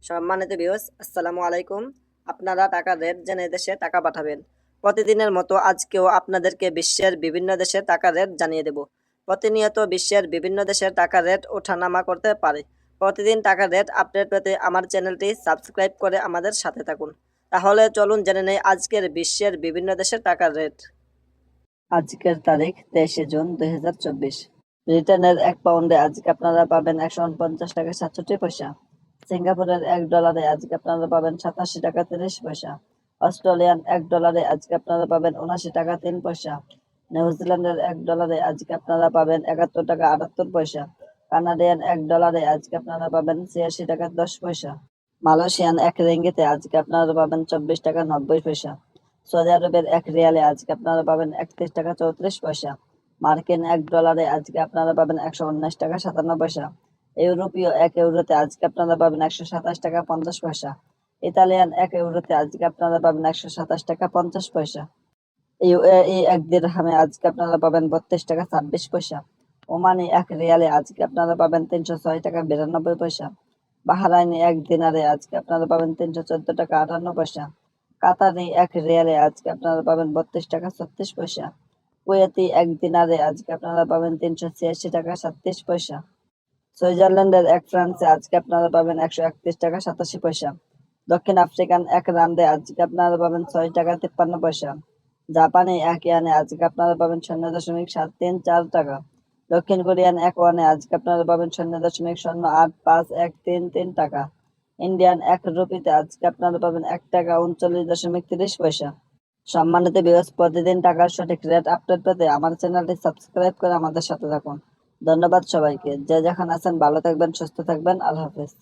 সম্মানিত ভিউয়ার্স, আসসালামু আলাইকুম। আপনারা টাকার রেট জেনে দেশে টাকা পাঠাবেন। প্রতিদিনের মতো আজকেও আপনাদেরকে বিশ্বের বিভিন্ন দেশের টাকার রেট জানিয়ে দেব। প্রতিনিয়ত বিশ্বের বিভিন্ন দেশের টাকার রেট ওঠানামা করতে পারে। প্রতিদিন টাকার রেট আপডেট পেতে আমার চ্যানেলটি সাবস্ক্রাইব করে আমাদের সাথে থাকুন। তাহলে চলুন জেনে নেই আজকের বিশ্বের বিভিন্ন দেশের টাকার রেট। আজকের তারিখ 23শে জুন 2024। ব্রিটেনের এক পাউন্ডে আজকে আপনারা পাবেন 149 টাকা 67 পয়সা। সিঙ্গাপুরের $1 আজকে আপনারা পাবেন 87 টাকা 30 পয়সা। অস্ট্রেলিয়ান $1 আজকে আপনারা পাবেন 79 টাকা 3 পয়সা। নিউজিল্যান্ডের $1 আজকে আপনারা পাবেন 71 টাকা 78 পয়সা। কানাডিয়ান $1 আজকে আপনারা পাবেন 86 টাকা 10 পয়সা। মালয়েশিয়ান এক রিঙ্গিতে আজকে আপনারা পাবেন 24 টাকা 90 পয়সা। সৌদি আরবের এক রিয়ালে আজকে আপনারা পাবেন 31 টাকা 34 পয়সা। মার্কিন $1 আজকে আপনারা পাবেন 119 টাকা 57 পয়সা। ইউরোপীয় এক ইউরোতে আজকে আপনারা পাবেন 127 টাকা 50 পয়সা। ইতালিয়ান এক ইউরোতে আজকে আপনারা পাবেন 127 টাকা 50 পয়সা। ইউএই এক দিরহামে আজকে আপনারা পাবেন 32 টাকা 26 পয়সা। ওমানি এক রিয়ালে আজকে আপনারা পাবেন 306 টাকা 92 পয়সা। বাহরাইনি এক দিনারে আজকে আপনারা পাবেন 314 টাকা 58 পয়সা। কাতারি এক রিয়ালে আজকে আপনারা পাবেন 32 টাকা 36 পয়সা। কুয়েতি এক দিনারে আজকে আপনারা পাবেন 386 টাকা 37 পয়সা। সুইজারল্যান্ডের এক ফ্রান্সে আজকে আপনারা পাবেন 131 টাকা 87 পয়সা। দক্ষিণ আফ্রিকান এক রান্দে আজকে আপনারা পাবেন 6 টাকা 53 পয়সা। জাপানি এক ইয়ানে আজকে আপনারা পাবেন 0.734 টাকা। দক্ষিণ কোরিয়ান এক ওয়ানে আজকে আপনারা পাবেন 0.0851333 টাকা। ইন্ডিয়ান এক রুপিতে আজকে আপনারা পাবেন 1 টাকা 39.30 পয়সা। সম্মানিত ভিউয়ার্স, প্রতিদিন টাকার সঠিক রেট আপডেট পেতে আমার চ্যানেলটি সাবস্ক্রাইব করে আমাদের সাথে থাকুন। ধন্যবাদ সবাইকে। যে যেখানে আছেন ভালো থাকবেন, সুস্থ থাকবেন। আল্লাহ হাফেজ।